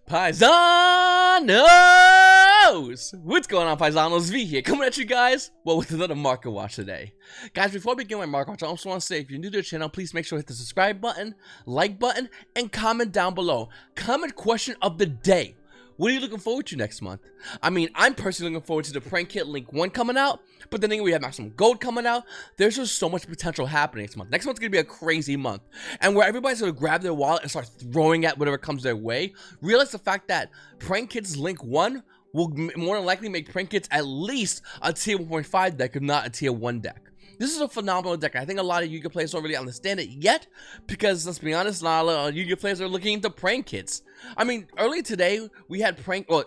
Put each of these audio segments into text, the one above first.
Paisanos! What's going on, Paisanos? V here, coming at you guys, well, with another market watch today. Guys, before I begin my market watch, I also want to say, if you're new to the channel, please make sure to hit the subscribe button, like button, and comment down below. Comment question of the day. What are you looking forward to next month? I mean, I'm personally looking forward to the Prank Kit Link 1 coming out, but then we have Maximum Gold coming out. There's just so much potential happening next month. Next month's going to be a crazy month, and where everybody's going to grab their wallet and start throwing at whatever comes their way. Realize the fact that Prank Kits Link 1 will more than likely make Prank Kits at least a tier 1.5 deck, if not a tier 1 deck. This is a phenomenal deck. I think a lot of Yu-Gi-Oh players don't really understand it yet, because let's be honest, not a lot of Yu-Gi-Oh players are looking into Prank Kits. I mean, earlier today, we had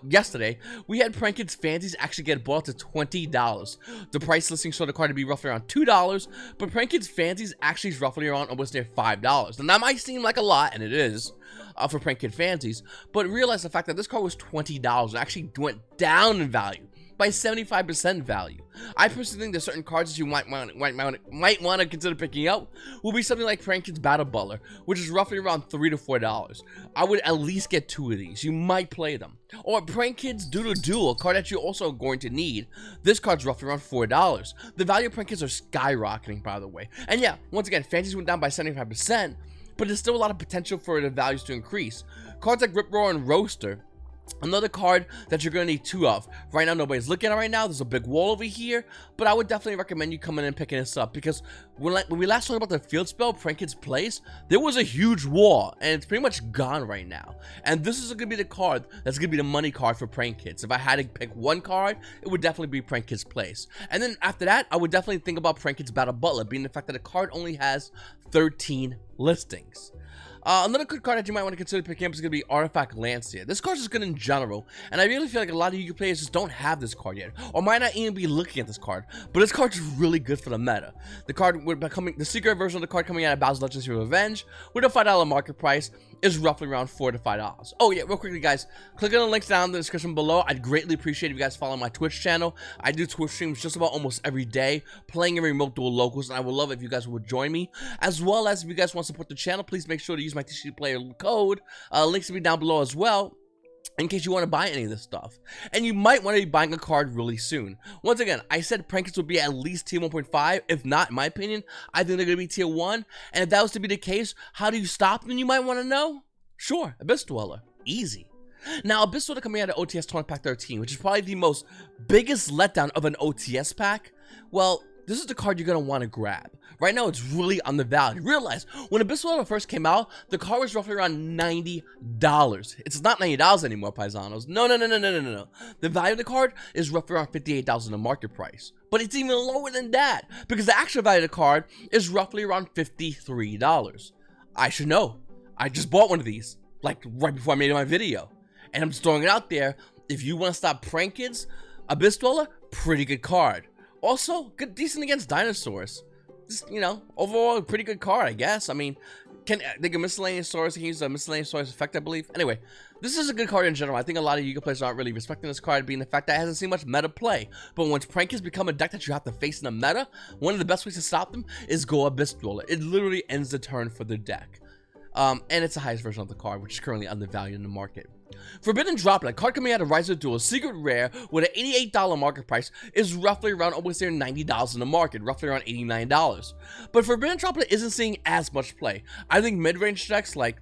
yesterday, we had Prank Kits Fancies actually get bought to $20. The price listing showed the card to be roughly around $2, but Prank Kits Fancies actually is roughly around almost near $5. And that might seem like a lot, and it is, for Prank Kit Fancies, but realize the fact that this card was $20 and actually went down in value by 75% value. I personally think there's certain cards that you might want to consider picking up will be something like Prank Kits Battle Butler, which is roughly around $3 to $4. I would at least get 2 of these. You might play them. Or Prank Kits Doodle Duel, a card that you're also going to need. This card's roughly around $4. The value of Prank Kits are skyrocketing, by the way. And yeah, once again, Fancies went down by 75%, but there's still a lot of potential for the values to increase. Cards like Rip Roar and Roaster, another card that you're going to need 2 of. Right now, nobody's looking at it right now. There's a big wall over here, but I would definitely recommend you coming in and picking this up, because when we last talked about the field spell Prank Kits Place, there was a huge wall, and it's pretty much gone right now. And this is going to be the card that's going to be the money card for Prank Kits. If I had to pick one card, it would definitely be Prank Kits Place. And then after that, I would definitely think about Prank Kits Battle Butler, being the fact that the card only has 13 listings. Another good card that you might want to consider picking up is going to be Artifact Lancia. This card is good in general, and I really feel like a lot of Yu-Gi-Oh players just don't have this card yet, or might not even be looking at this card. But this card is really good for the meta. The card would be the secret version of the card coming out of Bowser's Legendary Revenge with a $5 market price is roughly around $4 to $5. Oh yeah, real quickly guys, click on the links down in the description below. I'd greatly appreciate if you guys follow my Twitch channel. I do Twitch streams just about almost every day, playing in remote dual locals, and I would love it if you guys would join me. As well as if you guys want to support the channel, please make sure to use my TCG Player code. Links will be down below as well, in case you want to buy any of this stuff. And you might want to be buying a card really soon. Once again, I said Prank Kits would be at least tier 1.5. If not, in my opinion, I think they're going to be tier 1. And if that was to be the case, how do you stop them, you might want to know? Sure, Abyss Dweller. Easy. Now, Abyss Dweller coming out of OTS Tournament Pack 13, which is probably the most biggest letdown of an OTS pack. Well, this is the card you're going to want to grab. Right now, it's really undervalued. Realize, when Abyss Dweller first came out, the card was roughly around $90. It's not $90 anymore, Paisanos. No. The value of the card is roughly around $58 in the market price. But it's even lower than that, because the actual value of the card is roughly around $53. I should know. I just bought one of these, like, right before I made my video. And I'm just throwing it out there. If you want to stop Prank Kids, Abyss Dweller, pretty good card. Also, good, decent against dinosaurs. Just, you know, overall, pretty good card, I guess. I mean, they can Miscellaneous Source, he can use a Miscellaneous Source effect, I believe. Anyway, this is a good card in general. I think a lot of Yu-Gi-Oh players aren't really respecting this card, being the fact that it hasn't seen much meta play. But once Prank Kids become a deck that you have to face in the meta, one of the best ways to stop them is go Abyss Dweller. It literally ends the turn for the deck. And it's the highest version of the card, which is currently undervalued in the market. Forbidden Droplet, card coming out of Rise of Duel, secret rare with an $88 market price, is roughly around almost near $90 in the market, roughly around $89. But Forbidden Droplet isn't seeing as much play. I think mid-range decks like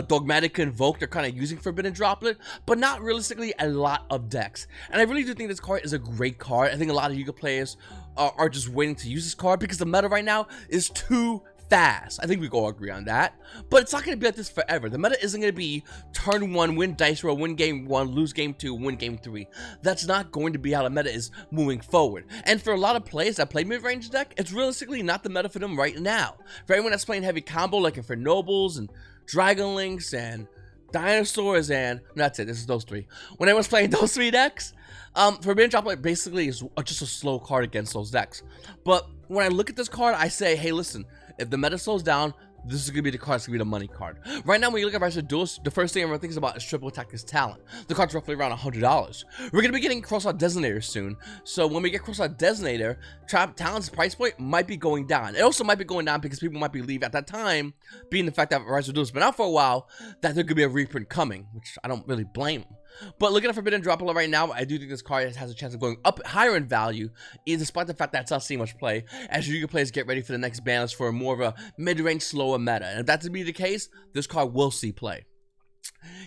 Dogmatic Invoked are kind of using Forbidden Droplet, but not realistically a lot of decks. And I really do think this card is a great card. I think a lot of Yu-Gi-Oh players are just waiting to use this card because the meta right now is too fast. I think we can all agree on that. But it's not going to be like this forever. The meta isn't going to be turn 1, win dice roll, win game 1, lose game 2, win game 3. That's not going to be how the meta is moving forward. And for a lot of players that play mid-range deck, it's realistically not the meta for them right now. For anyone that's playing heavy combo, like for Nobles and Dragon Links and Dinosaurs and that's it, this is those 3. When everyone's playing those 3 decks, Forbidden Droplet basically is just a slow card against those decks. But when I look at this card, I say, hey, listen, if the meta slows down, this is gonna be the card. It's gonna be the money card. Right now, when you look at Rise of Duels, the first thing everyone thinks about is triple attack is talent. The card's roughly around $100. We're gonna be getting cross-out Designator soon, so when we get cross-out Designator, talent's price point might be going down. It also might be going down because people might believe at that time, being the fact that Rise of Duels has been out for a while, that there could be a reprint coming, which I don't really blame them. But looking at Forbidden Droplet right now, I do think this card has a chance of going up higher in value, despite the fact that it's not seeing much play, as Yu-Gi-Oh players get ready for the next banners for more of a mid-range, slower meta. And if that to be the case, this card will see play.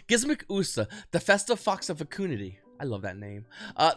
Gizmek Uka, the Festive Fox of Fecundity. I love that name.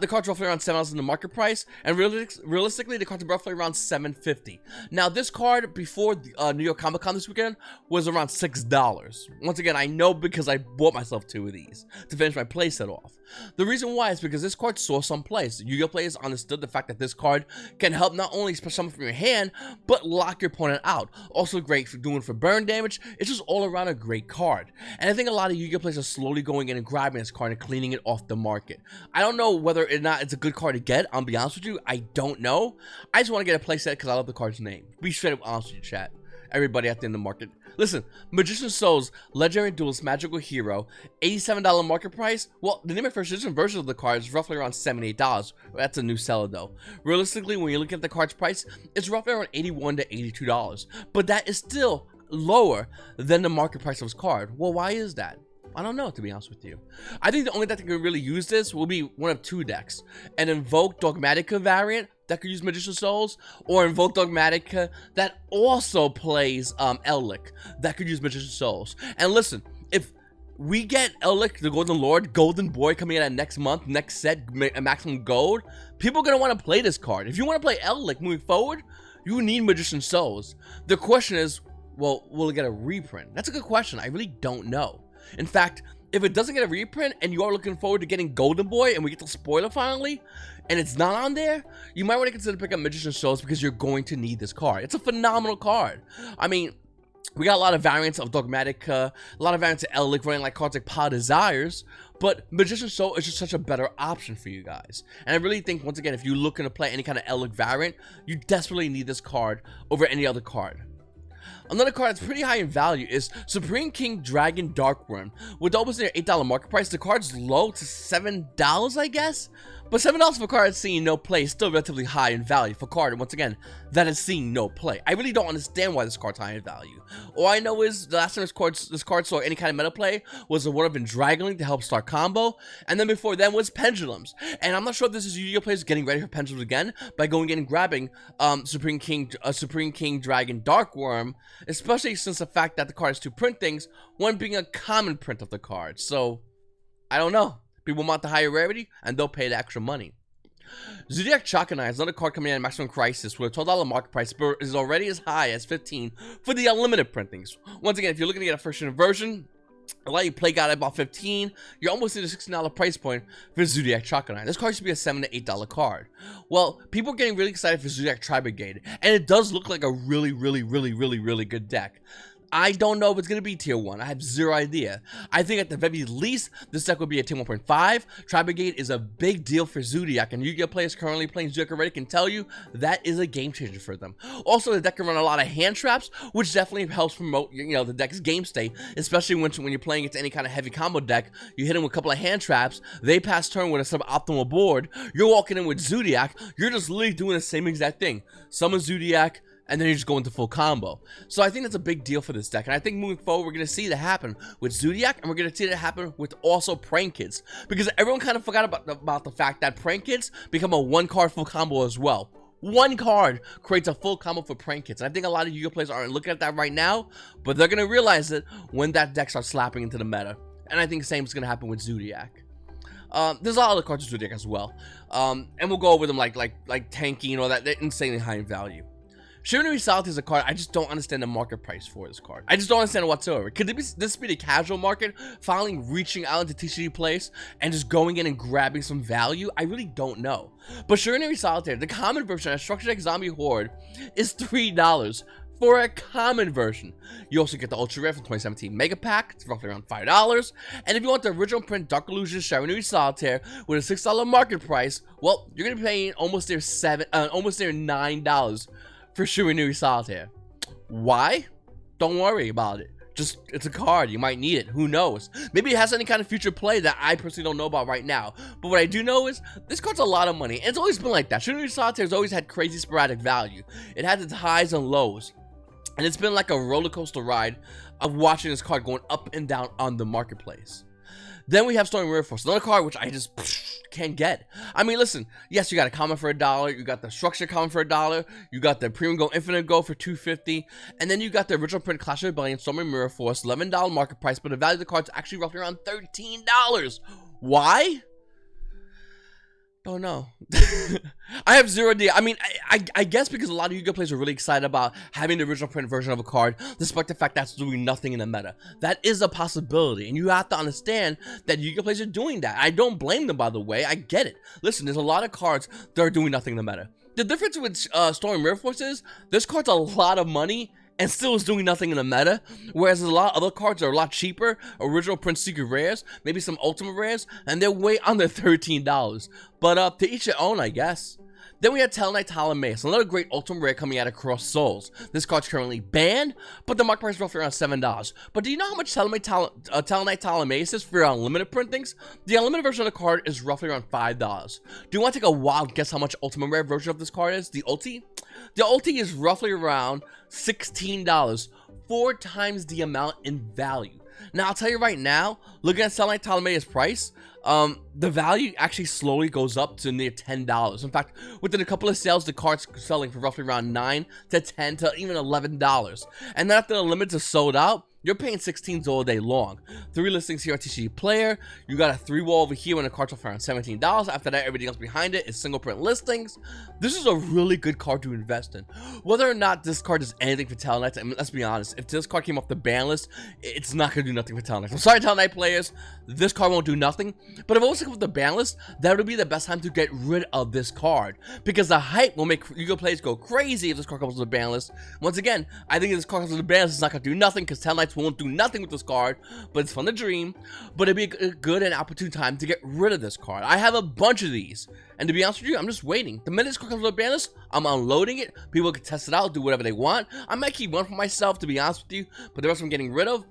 The card's roughly around $7 in the market price, and realistically, the card's roughly around $7.50. Now, this card before New York Comic Con this weekend was around $6. Once again, I know because I bought myself 2 of these to finish my playset off. The reason why is because this card saw some plays. Yu-Gi-Oh players understood the fact that this card can help not only special summon from your hand, but lock your opponent out. Also great for doing for burn damage. It's just all around a great card. And I think a lot of Yu-Gi-Oh players are slowly going in and grabbing this card and cleaning it off the market. I don't know whether or not it's a good card to get. I'll be honest with you, I don't know. I just want to get a playset because I love the card's name. Be straight up honest with you, chat. Everybody out there in the market. Listen, Magician Souls, Legendary Duelist, Magical Hero, $87 market price. Well, the name of first edition version of the card is roughly around $78. That's a new seller though. Realistically, when you look at the card's price, it's roughly around $81 to $82. But that is still lower than the market price of this card. Well, why is that? I don't know, to be honest with you. I think the only deck that can really use this will be one of 2 decks. An Invoke Dogmatica variant that could use Magician Souls, or Invoke Dogmatica that also plays Ellic that could use Magician Souls. And listen, if we get Ellic, the Golden Lord, Golden Boy coming in at next month, next set, maximum gold, people are going to want to play this card. If you want to play Ellic moving forward, you need Magician Souls. The question is, well, will it get a reprint? That's a good question. I really don't know. In fact, if it doesn't get a reprint and you are looking forward to getting Golden Boy and we get the spoiler finally, and it's not on there, you might want to consider picking up Magician Souls because you're going to need this card. It's a phenomenal card. I mean, we got a lot of variants of Dogmatica, a lot of variants of Ellic running like cards like Power Desires, but Magician Soul is just such a better option for you guys. And I really think, once again, if you're looking to play any kind of Ellic variant, you desperately need this card over any other card. Another card that's pretty high in value is Supreme King Dragon Darkwurm. With almost near $8 market price, the card's low to $7, I guess? But $7 for a card that's seeing no play is still relatively high in value for a card, once again, that is seeing no play. I really don't understand why this card's high in value. All I know is the last time this card saw any kind of meta play was a Word of Dragon to help start combo, and then before then was Pendulums. And I'm not sure if this is Yu-Gi-Oh players getting ready for Pendulums again by going in and grabbing Supreme King Dragon Darkwurm, especially since the fact that the card has 2 print things, one being a common print of the card. So, I don't know. People want the higher rarity, and they'll pay the extra money. Zoodiac Chakanai is another card coming in at Maximum Crisis with a $12 market price, but is already as high as $15 for the unlimited printings. Once again, if you're looking to get a first edition version, a lot of you play got at about $15, you're almost at a $16 price point for Zoodiac Chakanai. This card should be a $7 to $8 card. Well, people are getting really excited for Zoodiac Tri-Brigade, and it does look like a really good deck. I don't know if it's going to be tier 1. I have zero idea. I think at the very least, this deck will be a tier 1.5. Tri-Brigade is a big deal for Zoodiac, and Yu-Gi-Oh players currently playing Zoodiac already can tell you that is a game changer for them. Also, the deck can run a lot of hand traps, which definitely helps promote, the deck's game state, especially when you're playing against any kind of heavy combo deck. You hit them with a couple of hand traps, they pass turn with a suboptimal board, you're walking in with Zoodiac, you're just literally doing the same exact thing. Summon Zoodiac, and then you just go into full combo. So I think that's a big deal for this deck, and I think moving forward we're going to see that happen with Zoodiac, and we're going to see that happen with also Prank Kids, because everyone kind of forgot about the fact that Prank Kids become a 1-card full combo as well. 1 card creates a full combo for Prank Kids. And I think a lot of Yu-Gi-Oh players aren't looking at that right now, but they're going to realize it when that deck starts slapping into the meta. And I think the same is going to happen with Zoodiac. There's a lot of other cards with Zoodiac as well, and we'll go over them like Tanky and all that. They're insanely high in value. Shiranui Solitaire is a card I just don't understand the market price for this card. I just don't understand it whatsoever. Could this be the casual market finally reaching out into TCG plays and just going in and grabbing some value? I really don't know. But Shiranui Solitaire, the common version of Structure Deck Zombie Horde, is $3 for a common version. You also get the Ultra Rare from 2017 Mega Pack. It's roughly around $5. And if you want the original print Dark Illusion Shiranui Solitaire with a $6 market price, well, you're gonna be paying almost near $9 for Shiranui Solitaire. Why? Don't worry about it. Just, it's a card. You might need it. Who knows? Maybe it has any kind of future play that I personally don't know about right now. But what I do know is this card's a lot of money. And it's always been like that. Shiranui Solitaire has always had crazy sporadic value. It has its highs and lows. And it's been like a roller coaster ride of watching this card going up and down on the marketplace. Then we have Storming River Force, another card which I just can't get. I mean, listen, yes, you got a common for $1, you got the structure common for $1, you got the premium go infinite go for $2.50, and then you got the original print Clash of Rebellion Storming Mirror Force, $11 market price, but the value of the card's actually roughly around $13. Why? Don't know. I have zero idea. I mean, I guess because a lot of Yu-Gi-Oh players are really excited about having the original print version of a card, despite the fact that's doing nothing in the meta. That is a possibility, and you have to understand that Yu-Gi-Oh players are doing that. I don't blame them, by the way. I get it. Listen, there's a lot of cards that are doing nothing in the meta. The difference with Storming Mirror Force is this card's a lot of money and still is doing nothing in the meta, whereas there's a lot of other cards that are a lot cheaper, original print secret rares, maybe some ultimate rares, and they're way under $13. But to each their own, I guess. Then we have Tellarknight Ptolemaeus, another great ultimate rare coming out of Cross Souls. This card's currently banned, but the market price is roughly around $7. But do you know how much Tellarknight Ptolemaeus is for your unlimited printings? The unlimited version of the card is roughly around $5. Do you want to take a wild guess how much ultimate rare version of this card is? The ulti? The ulti is roughly around $16, 4 times the amount in value. Now, I'll tell you right now, looking at Tellarknight Ptolemaeus' price, the value actually slowly goes up to near $10. In fact, within a couple of sales, the card's selling for roughly around $9 to $10 to even $11. And then after the limits are sold out, you're paying 16s all day long. 3 listings here at TCG Player. You got a 3-wall over here when the card's for around $17. After that, everything else behind it is single print listings. This is a really good card to invest in. Whether or not this card does anything for Tellarknight, I mean, let's be honest. If this card came off the ban list, it's not going to do nothing for Tellarknight. I'm sorry, Tellarknight players. This card won't do nothing. But if it was to come off the ban list, that would be the best time to get rid of this card. Because the hype will make Yu-Gi-Oh players go crazy if this card comes off the ban list. Once again, I think if this card comes off the ban list, it's not going to do nothing because Tellarknight won't do nothing with this card, but it's fun to dream. But it'd be a good and opportune time to get rid of this card. I have a bunch of these, and to be honest with you, I'm just waiting. The minute this card comes with a ban list, I'm unloading it. People can test it out, do whatever they want. I might keep one for myself, to be honest with you, but the rest I'm getting rid of.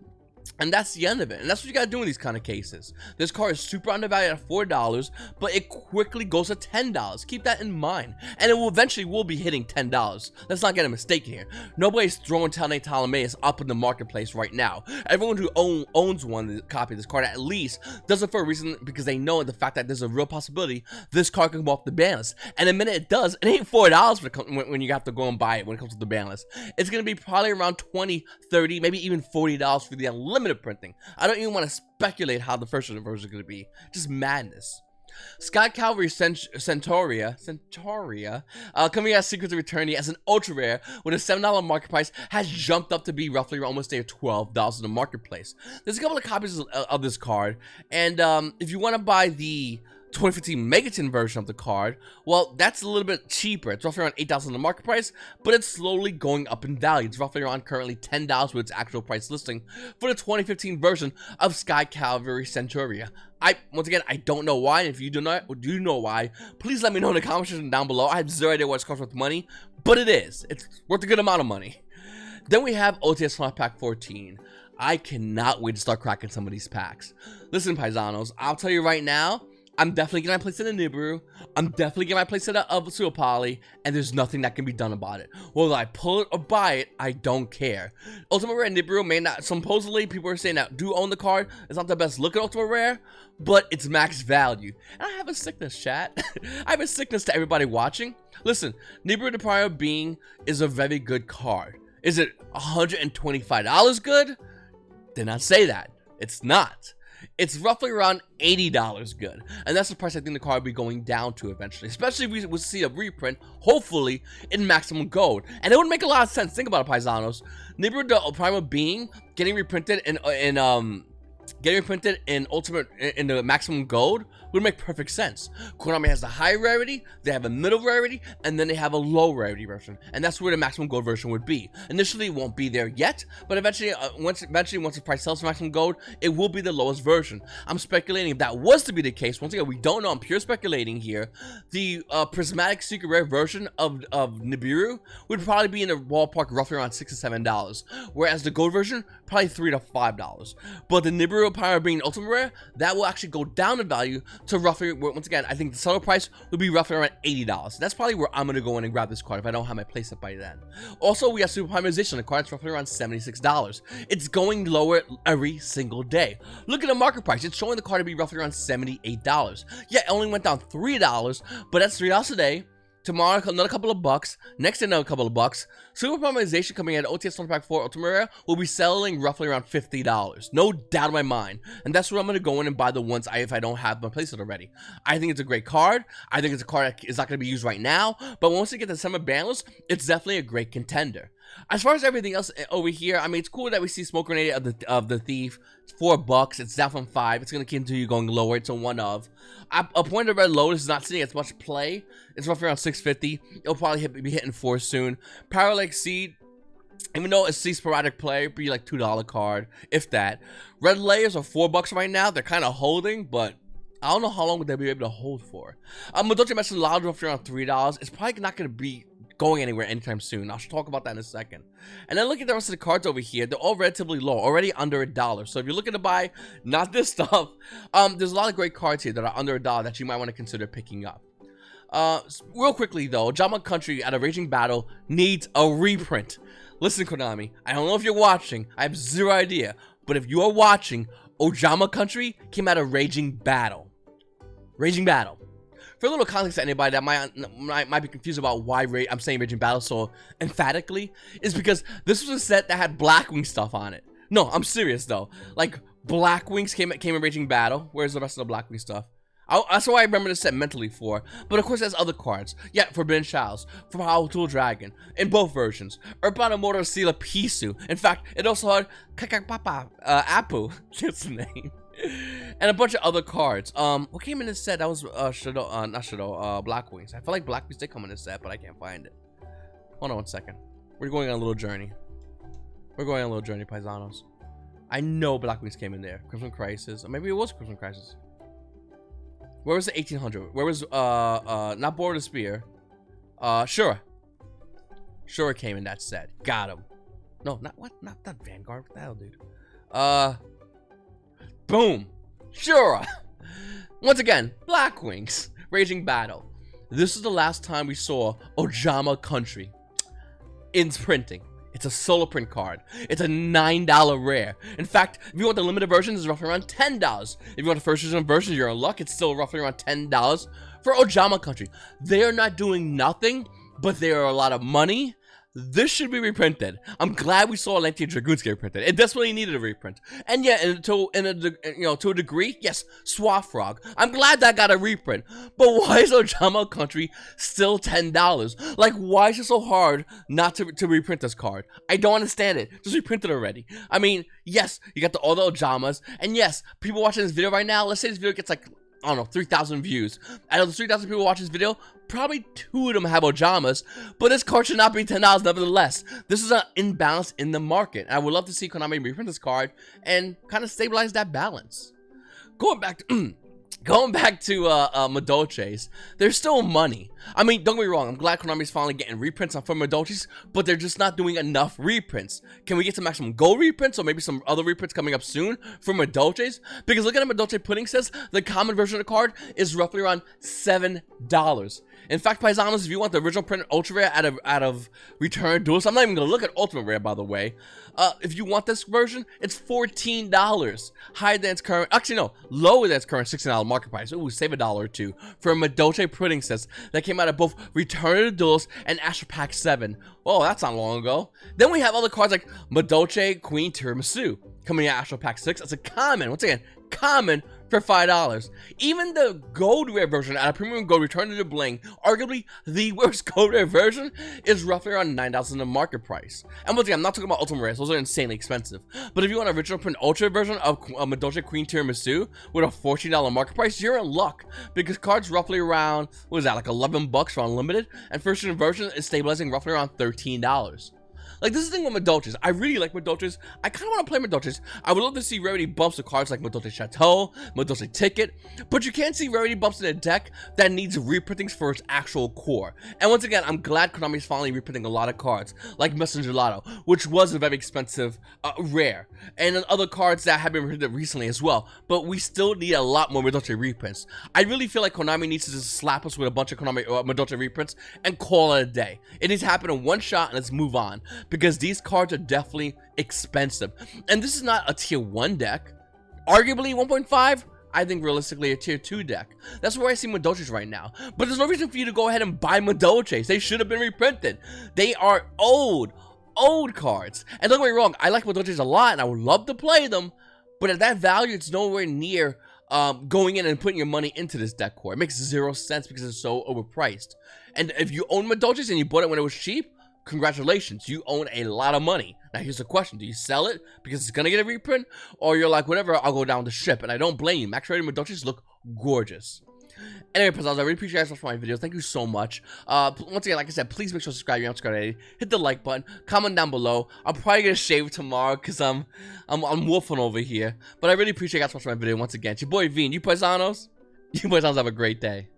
And that's the end of it. And that's what you gotta do in these kind of cases. This card is super undervalued at $4, but it quickly goes to $10. Keep that in mind. And it will eventually be hitting $10. Let's not get a mistake here. Nobody's throwing Tellarknight Ptolemaeus up in the marketplace right now. Everyone who owns one copy of this card at least does it for a reason, because they know the fact that there's a real possibility this card can come off the ban list. And the minute it does, it ain't $4 when you have to go and buy it when it comes to the ban list. It's gonna be probably around $20, $30, maybe even $40 for the unlimited printing. I don't even want to speculate how the first version is going to be. Just madness. Cavalry Centaurea, coming out Secrets of Eternity as an ultra rare with a $7 market price, has jumped up to be roughly almost $12 in the marketplace. There's a couple of copies of this card, and if you want to buy the 2015 Megaton version of the card, well, that's a little bit cheaper. It's roughly around $8 in the market price, but it's slowly going up in value. It's roughly around currently $10 with its actual price listing for the 2015 version of Cavalry Centaurea. Once again, I don't know why, and if you do know why, please let me know in the comment section down below. I have zero idea what it's cost with money, but it is. It's worth a good amount of money. Then we have OTS Flash Pack 14. I cannot wait to start cracking some of these packs. Listen, Paisanos, I'll tell you right now, I'm definitely getting my playset of Nibiru. I'm definitely getting my playset of Suapali, and there's nothing that can be done about it. Whether I pull it or buy it, I don't care. Ultimate Rare Nibiru may not, supposedly people are saying that do own the card. It's not the best looking Ultimate Rare, but it's max value. And I have a sickness, chat. I have a sickness to everybody watching. Listen, Nibiru the Prior Being is a very good card. Is it $125 good? Did not say that. It's not. It's roughly around $80 good, and that's the price I think the card will be going down to eventually, especially if we will see a reprint, hopefully, in maximum gold. And it would make a lot of sense. Think about it, Paisanos. Nibiru the Primal Being getting reprinted in getting reprinted in ultimate in the maximum gold would make perfect sense. Konami has the high rarity, they have a middle rarity, and then they have a low rarity version, and that's where the maximum gold version would be. Initially, it won't be there yet, but eventually, once the price sells for maximum gold, it will be the lowest version. I'm speculating if that was to be the case. Once again, we don't know. I'm pure speculating here. The prismatic secret rare version of Nibiru would probably be in the ballpark roughly around $6 to $7, whereas the gold version probably $3 to $5. But the Nibiru power being ultimate rare, that will actually go down in value to roughly, once again, I think the seller price would be roughly around $80. That's probably where I'm going to go in and grab this card if I don't have my playset by then. Also, we have super polymerization. The card's roughly around $76. It's going lower every single day. Look at the market price. It's showing the card to be roughly around $78. Yeah, it only went down $3, but that's $3 a day. Tomorrow, another couple of bucks. Next day, another couple of bucks. Super polymerization coming at OTS 1 Pack 4 Ultimate Rare will be selling roughly around $50. No doubt in my mind. And that's where I'm going to go in and buy the ones if I don't have my playset already. I think it's a great card. I think it's a card that is not going to be used right now. But once you get the summer ban list, it's definitely a great contender. As far as everything else over here, I mean, it's cool that we see Smoke Grenade of the Thief. It's $4. It's down from $5. It's going to continue going lower. It's a 1 of. A point of Red Lotus is not seeing as much play. It's roughly around $6.50. It'll probably be hitting 4 soon. Parallax Seed, even though it sees sporadic play, it'd be like $2 card, if that. Red Layers are $4 right now. They're kind of holding, but I don't know how long would they be able to hold for. Madolche mentioned loud roughly around $3. It's probably not going to be going anywhere anytime soon. I'll talk about that in a second. And then look at the rest of the cards over here. They're all relatively low, already under $1. So if you're looking to buy not this stuff, there's a lot of great cards here that are under $1 that you might want to consider picking up. Real quickly though, Ojama Country at a Raging Battle needs a reprint. Listen, Konami, I don't know if you're watching. I have zero idea. But if you are watching, Ojama Country came out of Raging Battle. Raging Battle. For a little context to anybody that might be confused about why I'm saying Raging Battle so emphatically, is because this was a set that had Blackwing stuff on it. No, I'm serious though. Like, Blackwings came in Raging Battle. Where's the rest of the Blackwing stuff? That's why I remember this set mentally for. But of course, there's other cards. Yeah, Forbidden Shadows, Powerful Dragon, in both versions. Urbana Motor Sila Pisu. In fact, it also had Kakakpapa Apu. That's the name. And a bunch of other cards. What came in this set? That was Blackwings. I feel like Blackwings did come in this set, but I can't find it. Hold on 1 second. We're going on a little journey. Paisanos. I know Blackwings came in there. Crimson Crisis. Or maybe it was Crimson Crisis. Where was the 1800? Where was not Board of Spear? Shura. Shura came in that set. Got him. No, not what? Not that Vanguard. What the hell, dude? Boom. Shura. Once again, Blackwings. Raging Battle. This is the last time we saw Ojama Country in printing. It's a solo print card. It's a $9 rare. In fact, if you want the limited version, it's roughly around $10. If you want the first edition version, you're in luck. It's still roughly around $10 for Ojama Country. They are not doing nothing, but they are a lot of money. This should be reprinted. I'm glad we saw Lancia Dragoons get reprinted. It desperately needed a reprint. And yeah, to a degree, yes, Swafrog. I'm glad that got a reprint. But why is Ojama Country still $10? Like, why is it so hard not to reprint this card? I don't understand it. Just reprint it already. I mean, yes, you got all the Ojamas. And yes, people watching this video right now, let's say this video gets like, I don't know, 3,000 views. Out of the 3,000 people watching this video, probably 2 of them have Ojamas, but this card should not be $10 nevertheless. This is an imbalance in the market. I would love to see Konami reprint this card and kind of stabilize that balance. Going back to Madolche's, there's still money. I mean, don't get me wrong, I'm glad Konami's finally getting reprints for Madolche's, but they're just not doing enough reprints. Can we get some maximum gold reprints, or maybe some other reprints coming up soon for Madolche's? Because look at the Madolche pudding says the common version of the card is roughly around $7. In fact, Paisanos, if you want the original print Ultra Rare out of Return Duelist, I'm not even going to look at Ultimate Rare, by the way. If you want this version, it's $14. Higher than its current, actually no, lower than its current $16 market price. Ooh, save $1 or $2 for a Madolche pudding set that came out of both Return of the Duelist and Astral Pack 7. Oh, that's not long ago. Then we have other cards like Madolche Queen Tiramisu coming out of Astral Pack 6. That's a common, once again, common for $5. Even the gold rare version at a premium gold return to the bling, arguably the worst gold rare version, is roughly around $9,000 in the market price. And once again, I'm not talking about ultimate rares, those are insanely expensive. But if you want an original print ultra version of Madolche Queen Tiramisu with a $14 market price, you're in luck, because cards roughly around, what is that, like $11 for unlimited, and first edition version is stabilizing roughly around $13. Like, this is the thing with Madolches. I really like Madolches. I kind of want to play Madolches. I would love to see rarity bumps with cards like Madolche Chateau, Madolche Ticket, but you can't see rarity bumps in a deck that needs reprintings for its actual core. And once again, I'm glad Konami is finally reprinting a lot of cards, like Messenger Lotto, which was a very expensive rare, and other cards that have been reprinted recently as well, but we still need a lot more Madolche reprints. I really feel like Konami needs to just slap us with a bunch of Konami Madolche reprints and call it a day. It needs to happen in one shot and let's move on, because these cards are definitely expensive. And this is not a tier 1 deck. Arguably 1.5, I think realistically a tier 2 deck. That's where I see Madolches right now. But there's no reason for you to go ahead and buy Madolches. They should have been reprinted. They are old cards. And don't get me wrong, I like Madolches a lot and I would love to play them, but at that value, it's nowhere near going in and putting your money into this deck core. It makes zero sense because it's so overpriced. And if you own Madolches and you bought it when it was cheap, congratulations, you own a lot of money. Now here's the question: do you sell it because it's gonna get a reprint, or you're like, whatever, I'll go down the ship? And I don't blame you. Max rated Madolches look gorgeous. Anyway, Pizzazz, I really appreciate you guys watching my videos. Thank you so much. Once again, like I said, please make sure to subscribe if you haven't subscribed already. Hit the like button, comment down below. I'm probably gonna shave tomorrow because I'm wolfing over here. But I really appreciate you guys watching my video once again. It's your boy V, and you paisanos have a great day.